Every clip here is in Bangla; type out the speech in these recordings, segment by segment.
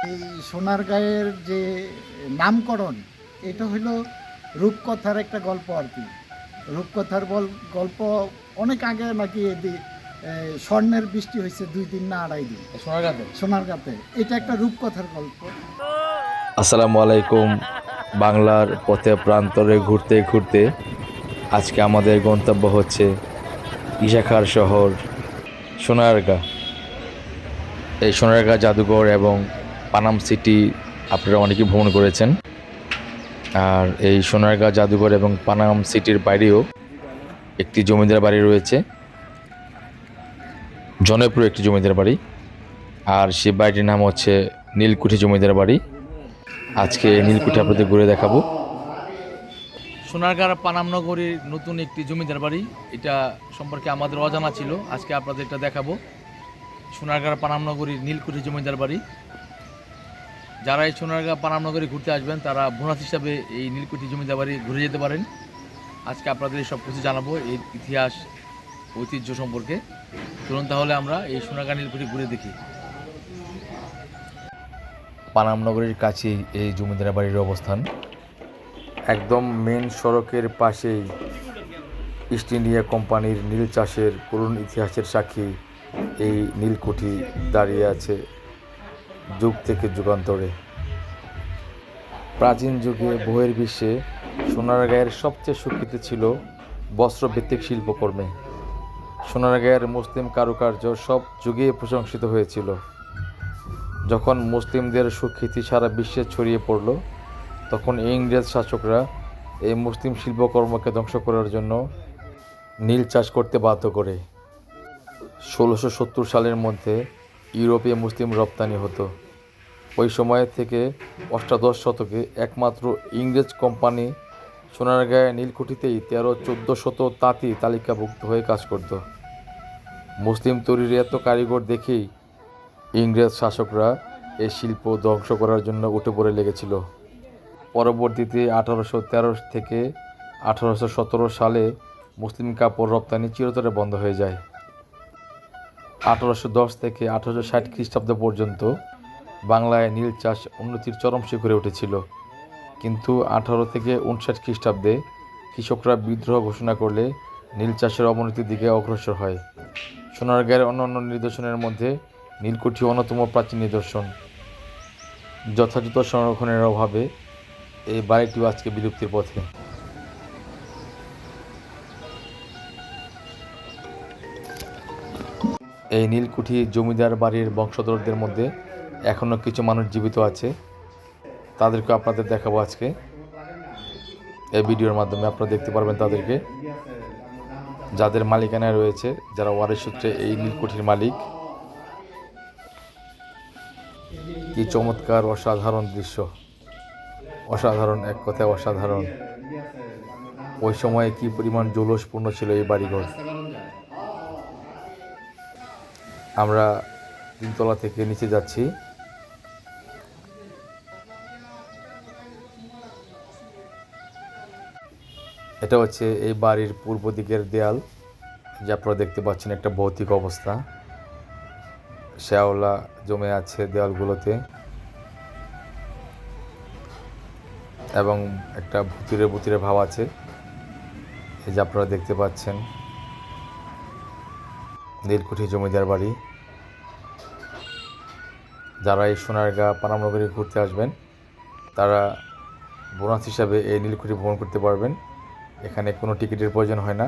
এই সোনারগাঁয়ের যে নামকরণ, এটা হলো রূপকথার একটা গল্প আর কি। রূপকথার গল্প অনেক আগে নাকি স্বর্ণের বৃষ্টি হয়েছে 2 দিন না 2.5 দিন সোনারগাঁতে। এটা একটা রূপকথার গল্প। আসসালামু আলাইকুম। বাংলার পথে প্রান্তরে ঘুরতে ঘুরতে আজকে আমাদের গন্তব্য হচ্ছে ইশাখার শহর সোনারগাঁ। এই সোনারগাঁ জাদুঘর এবং পানাম সিটি আপনারা অনেকেই ভ্রমণ করেছেন। আর এই সোনারগাঁ জাদুঘর এবং পানাম সিটির বাইরেও একটি জমিদার বাড়ি রয়েছে, জনপ্রিয় একটি জমিদার বাড়ি। আর সেই বাড়িটির নাম হচ্ছে নীলকুঠি জমিদার বাড়ি। আজকে নীলকুঠি আপনাদের ঘুরে দেখাবো। সোনারগাঁ পানাম নগরীর নতুন একটি জমিদার বাড়ি, এটা সম্পর্কে আমাদের অজানা ছিল। আজকে আপনাদের এটা দেখাবো। সোনারগাঁ পানাম নগরীর নীলকুঠি জমিদার বাড়ি। যারা এই সোনারগাঁ পানাম নগরী ঘুরতে আসবেন তারা বোনাস হিসাবে এই নীলকুঠি জমিদার বাড়ি ঘুরে যেতে পারেন। আজকে আপনাদের সব কিছু জানাবো এর ইতিহাস ঐতিহ্য সম্পর্কে। চলুন তাহলে আমরা এই সোনারগাঁ নীলকুঠি ঘুরে দেখি। পানাম নগরীর কাছেই এই জমিদার বাড়ির অবস্থান। একদম মেন সড়কের পাশেই ইস্ট ইন্ডিয়া কোম্পানির নীল চাষের করুণ ইতিহাসের সাক্ষী এই নীলকুঠি দাঁড়িয়ে আছে যুগ থেকে যুগান্তরে। প্রাচীন যুগে বহির্বিশ্বে সোনারগাঁয়ের সবচেয়ে স্বীকৃতি ছিল বস্ত্রভিত্তিক শিল্পকর্মে। সোনারগাঁয়ের মুসলিম কারুকার্য সব যুগে প্রশংসিত হয়েছিল। যখন মুসলিমদের সুখ্যাতি সারা বিশ্বে ছড়িয়ে পড়ল, তখন ইংরেজ শাসকরা এই মুসলিম শিল্পকর্মকে ধ্বংস করার জন্য নীল চাষ করতে বাধ্য করে। 1670 সালের মধ্যে ইউরোপে মুসলিম রপ্তানি হতো। ওই সময় থেকে অষ্টাদশ শতকে একমাত্র ইংরেজ কোম্পানি সোনারগাঁয়ে নীলকুঠিতেই 13-14 তাঁতি তালিকাভুক্ত হয়ে কাজ করত। মুসলিম তৈরির এত কারিগর দেখেই ইংরেজ শাসকরা এই শিল্প ধ্বংস করার জন্য উঠে পড়ে লেগেছিল। পরবর্তীতে 1813 থেকে 1817 সালে মুসলিম কাপড় রপ্তানি চিরতরে বন্ধ হয়ে যায়। 1810 থেকে 1860 খ্রিস্টাব্দ পর্যন্ত বাংলায় নীল চাষ উন্নতির চরম শিখরে উঠেছিল। কিন্তু 18 থেকে 59 খ্রিস্টাব্দে কৃষকরা বিদ্রোহ ঘোষণা করলে নীল চাষের অবনতির দিকে অগ্রসর হয়। সোনারগাঁয়ের অন্যান্য নিদর্শনের মধ্যে নীলকুঠি অন্যতম প্রাচীন নিদর্শন। যথাযথ সংরক্ষণের অভাবে এই বাড়িটিও আজকে বিলুপ্তির পথে। এই নীলকুঠি জমিদার বাড়ির বংশধরদের মধ্যে এখনও কিছু মানুষ জীবিত আছে, তাদেরকে আপনাদের দেখাবো আজকে। এই ভিডিওর মাধ্যমে আপনারা দেখতে পারবেন তাদেরকে, যাদের মালিকানায় রয়েছে, যারা ওয়ারিশ সূত্রে এই নীলকুঠির মালিক। কি চমৎকার অসাধারণ দৃশ্য, অসাধারণ, এক কথায় অসাধারণ। ওই সময়ে কি পরিমাণ জৌলসপূর্ণ ছিল এই বাড়িঘর। আমরা 3 তলা থেকে নিচে যাচ্ছি। এটা হচ্ছে এই বাড়ির পূর্ব দিকের দেয়াল, যা আপনারা দেখতে পাচ্ছেন একটা ভৌতিক অবস্থা। শ্যাওলা জমে আছে দেয়ালগুলোতে এবং একটা ভুতুরে ভুতুরে ভাব আছে, এই যে আপনারা দেখতে পাচ্ছেন নীলকুঠি জমিদার বাড়ি। যারা এই সোনারগাঁ পানাম নগরী ঘুরতে আসবেন তারা বোনাস হিসাবে এই নীলকুঠি ভ্রমণ করতে পারবেন। এখানে কোনো টিকিটের প্রয়োজন হয় না।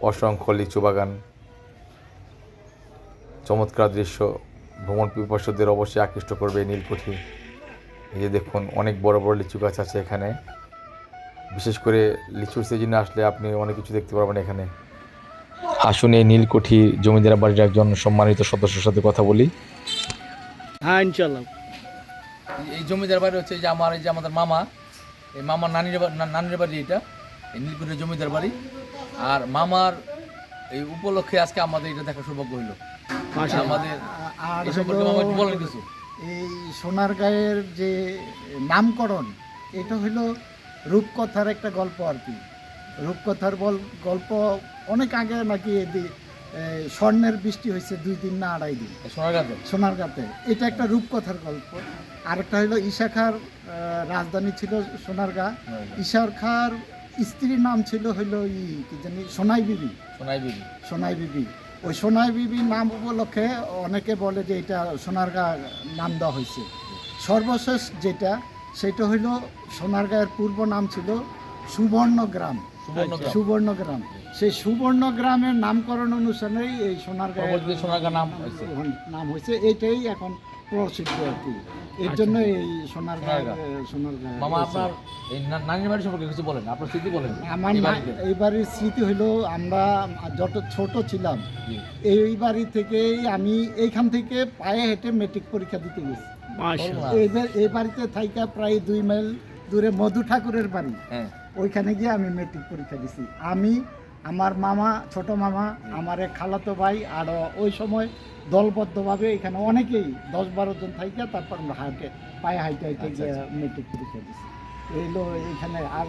অসংখ্য লিচু বাগান, চমৎকার দৃশ্য, ভ্রমণ পিপাসুদের অবশ্যই আকৃষ্ট করবে এই নীলকুঠি। এই যে দেখুন, অনেক বড় বড় লিচু গাছ আছে এখানে। বিশেষ করে লিচুর সিজনে আসলে আপনি অনেক কিছু দেখতে পারবেন এখানে। আসুন এই নীলকুঠি জমিদার বাড়ির একজন সম্মানিত সদস্যের সাথে কথা বলি। হ্যাঁ, ইনশাল্লাহ। এই জমিদার বাড়ি হচ্ছে যে আমাদের মামা, এই মামার নানির বাড়ি এটা, এই নীলকুঠি জমিদার বাড়ি। আর মামার এই উপলক্ষে আজকে আমাদের এটা দেখার সৌভাগ্য হইল। আমাদের আর এই সম্পর্কে মামা একটু বলেন কিছু। এই সোনারগাঁয়ের যে নামকরণ, এটা হলো রূপকথার একটা গল্প আর কি। রূপকথার গল্প অনেক আগে নাকি স্বর্ণের বৃষ্টি হয়েছে 2 দিন না 2.5 দিন সোনারগাঁতে সোনারগাঁতে। এটা একটা রূপকথার গল্প। আরেকটা হলো ঈশা খাঁর রাজধানী ছিল সোনারগাঁ। ঈশা খাঁর স্ত্রীর নাম ছিল হলো কি জানি সোনাই বিবি। সোনাই বিবি। সোনাই বিবি, ওই সোনাই বিবি নাম উপলক্ষে অনেকে বলে যে এটা সোনারগাঁ নাম দেওয়া হয়েছে। সর্বশেষ যেটা সেটা হইল সোনারগাঁয়ের পূর্ব নাম ছিল সুবর্ণগ্রাম। সুবর্ণগ্রাম। সুবর্ণগ্রাম, সেই সুবর্ণগ্রামের নামকরণ অনুসারেই এই সোনারগাঁয়ের পরবর্তীতে সোনারগাঁ নাম হয়েছে। নাম হয়েছে। এইটাই এখন প্রসিদ্ধ আর কি। এর জন্য এই সোনারগাঁ সোনারগাঁ। মামা আপনার এই নানির বাড়ি সম্পর্কে কিছু বলেন, আপনার স্মৃতি বলেন। আমার এই বাড়ির স্মৃতি হলো আমরা যত ছোট ছিলাম জি। এই বাড়ি থেকেই আমি এইখান থেকে পায়ে হেঁটে মেট্রিক পরীক্ষা দিতে গেছি। এই বাড়িতে থাইকা প্রায় 2 মাইল দূরে মধু ঠাকুরের বাড়ি, হ্যাঁ। ওইখানে গিয়ে আমি মেট্রিক পরীক্ষা দিছি। আমি, আমার মামা, ছোট মামা, আমার এক খালাতো ভাই, আর ওই সময় দলবদ্ধভাবে এখানে অনেকেই 10-12 জন থাইকা তারপর আমরা পায়ে হাইটে হাইটে গিয়ে মেট্রিক পরীক্ষা দিছি। এইলো এইখানে আর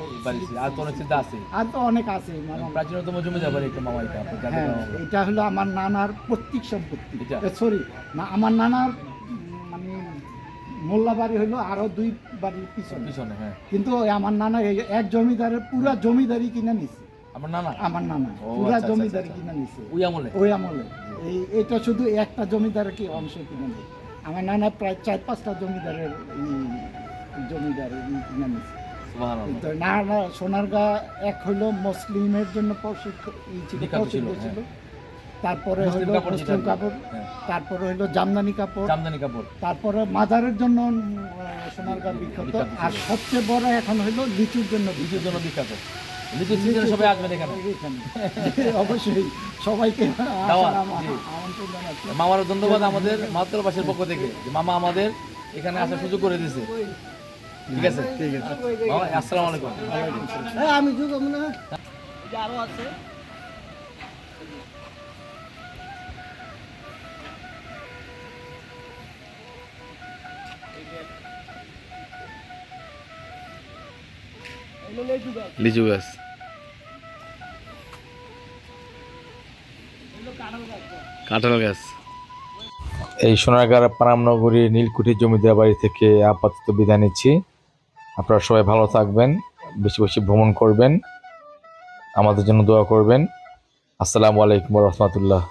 আর তো অনেক স্মৃতি আছে। আর তো অনেক আছে। প্রাচীনতম জমিদার বাড়ি একটা মামা এটা আপনার জানেন। হ্যাঁ, এটা হলো আমার নানার পৈতৃক সম্পত্তি। এটা? সরি না, আমার নানার মানে মোল্লা বাড়ি হলো আরো 2 বাড়ির পিছনে। পিছনে, হ্যাঁ। কিন্তু ওই আমার নানা এক জমিদারের পুরা জমিদারি কিনে নিছে। আমার নানা? আমার নানা ও, পুরা আচ্ছা, জমিদারি আচ্ছা, কিনে নিছে ওই আমলে? ওই আমলে। এটা শুধু একটা জমিদারের কি অংশ কিনে নিছে। আমার নানা প্রায় 4-5টা জমিদারের জমিদারি কিনে নিছে। সুবহানাল্লাহ। তো না না, সোনারগাঁ এক হইলো মুসলিমের জন্য প্রসিদ্ধ বিখ্যাত ছিল, ছিল। তারপরে মুসলিম হইলো কাপড় যেটা মুসলিম বলে। কাপড়, হ্যাঁ। তারপরে হইলো জামদানি কাপড়, জামদানি কাপড়। তারপরে মাজারের জন্য সোনারগাঁ বিখ্যাত। বিখ্যাত ছিল। আর সবচেয়ে বড় এখন হইলো লিচুর জন্য লিচুর জন্য বিখ্যাত। লিচুর সিজনে সবাই আসবেন এখানে। এখানে। অবশ্যই সবাইকে দাওয়াত, আসার জি। আমন্ত্রণ জানাচ্ছি। মামার ধন্যবাদ আমাদের মাতৃভাষার পক্ষ থেকে, যে মামা আমাদের এখানে আসার সুযোগ করে দিয়েছে। ঠিক আছে, ঠিক আছে। মামা, আসসালামু আলাইকুম। আমি যুগ মনে হয় আরো আছে। লিচু গাছ। কাঁঠাল গাছ। এই সোনারগাঁ পানামনগরী নীলকুঠি জমিদার বাড়ি থেকে আপাতত বিদায় নিচ্ছি। আপনারা সবাই ভালো থাকবেন, বেশি বেশি ভ্রমণ করবেন, আমাদের জন্য দোয়া করবেন। আসসালামু আলাইকুম ওয়া রাহমাতুল্লাহ।